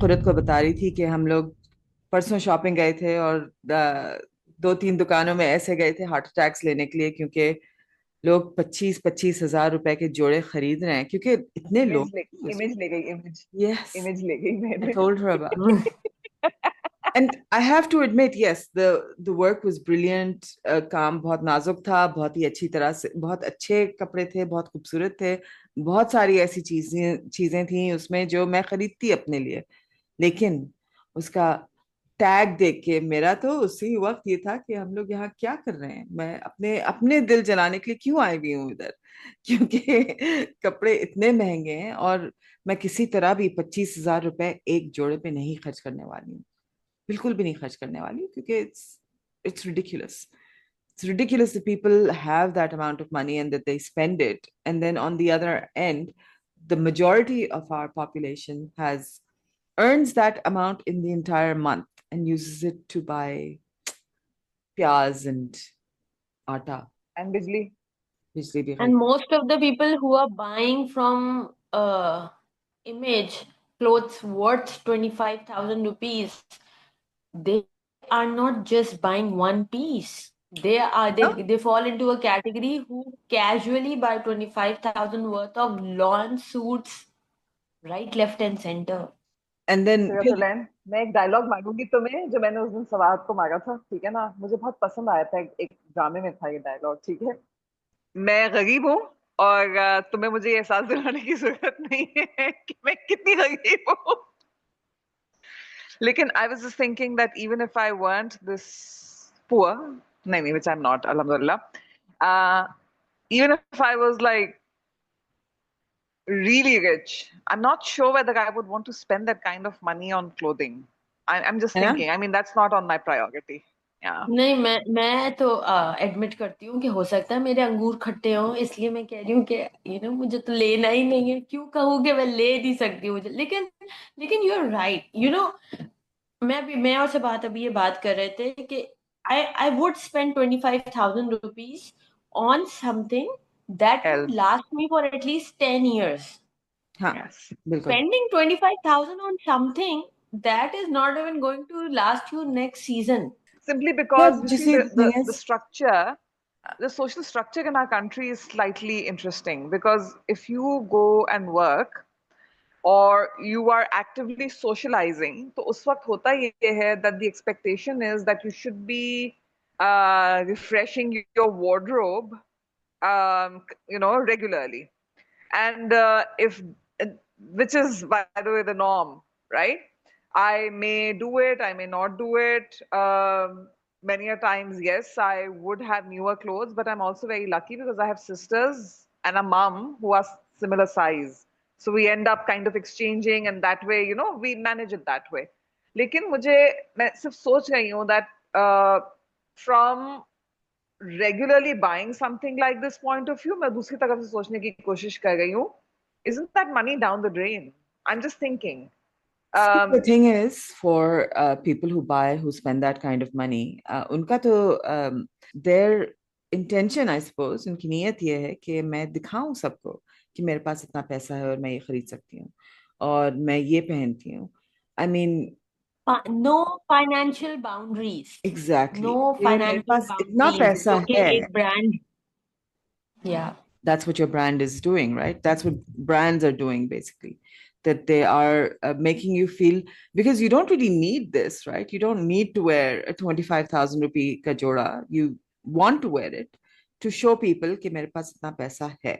खुरत को बता रही थी कि हम लोग परसों शॉपिंग गए थे और दो तीन दुकानों में ऐसे गए थे हार्ट अटैक्स लेने के लिए, क्योंकि लोग 25-25 हजार रुपए के जोड़े खरीद रहे हैं क्योंकि इतने लोग। इमेज ले गई, इमेज। यस, इमेज ले गई आई मैंने। Told her about. And I have to admit, yes, the work was brilliant. काम बहुत नाजुक था, बहुत ही अच्छी तरह से, बहुत अच्छे कपड़े थे, बहुत खूबसूरत थे। बहुत सारी ऐसी चीजें चीजें थी उसमें जो मैं खरीदती अपने लिए। लेकिन उसका टैग देख के मेरा तो उसी वक्त ये था कि हम लोग यहाँ क्या कर रहे हैं, मैं अपने अपने दिल जलाने के लिए क्यों आई हुई हूँ इधर। क्योंकि कपड़े इतने महंगे हैं और मैं किसी तरह भी 25 हजार रुपए एक जोड़े पे नहीं खर्च करने वाली हूँ। बिल्कुल भी नहीं खर्च करने वाली हूँ, क्योंकि it's ridiculous. It's ridiculous that people have that amount of money and that they spend it. And then on the other end, the majority of our population has earns that amount in the entire month and uses it to buy pyaz and atta. And बिजली। बिजली भी And खरीद। most of the people who are buying from Image clothes worth 25,000 rupees, they are not just buying one piece. They fall into a category who casually buy 25,000 worth of lawn suits right, left, and center. And then सुनो तो लैन, मैं एक dialogue मारूंगी तुम्हें जो मैंने उस दिन सवाद को मारा था, ठीक है ना? मुझे बहुत पसंद आया था, एक ड्रामे में था ये डायलॉग, ठीक है? मैं गरीब हूँ और तुम्हें मुझे ये एहसास दिलाने की जरूरत नहीं है कि मैं कितनी गरीब हूँ। लेकिन I was just thinking that even if I weren't this poor, नहीं, which I'm not, alhamdulillah, uh, even if I was like really rich, I'm not sure whether I would want to spend that kind of money on clothing. I'm just है ना? thinking. I mean, that's not on my priority. Yeah. नहीं, मैं तो admit करती हूँ कि हो सकता है मेरे अंगूर खट्टे हों, इसलिए मैं कह रही हूँ कि मुझे तो लेना ही नहीं है, क्यों कहूँ कि मैं ले नहीं सकती मुझे। लेकिन लेकिन यू आर राइट, मैं और से बात अभी ये बात कर रहे थे कि I would spend 25,000 rupees on something that would Else. Last me for at least 10 years. हाँ, Yes. बिल्कुल। Spending 25,000 on something that is not even going to last you next season. Simply No, because you you see see, the thing the is, structure, the social structure in our country is slightly interesting because if you go and work or you are actively socializing, तो उस वक्त होता ये है that the expectation is that you should be refreshing your wardrobe, regularly. And if which is, by the way, the norm, right? I may do it, I may not do it. Many a times, yes, I would have newer clothes, but I'm also very lucky because I have sisters and a mom who are similar size. So we end up kind of exchanging, and that way, we manage it that way. लेकिन मैं सिर्फ सोच रही हूँ that from regularly buying something like this point of view, मैं दूसरी तरफ से सोचने की कोशिश कर रही हूँ, isn't that money down the drain? I'm just thinking. see, the Um, thing is, for people who buy, who spend that kind of money, उनका तो their intention, I suppose, उनकी नीयत ये है कि मैं दिखाऊं सबको कि मेरे पास इतना पैसा है और मैं ये खरीद सकती हूँ और मैं ये पहनती हूँ। I mean, No financial boundaries. exactly, No कि मेरे financial पास इतना boundaries. पैसा जो कि है। एक brand, yeah. That's what your brand is doing, right? That's what brands are doing, basically. That they are making you feel, because you don't really need this, right? You don't need to wear a 25,000 rupee ka joda. You want to wear it to show people कि मेरे पास इतना पैसा है.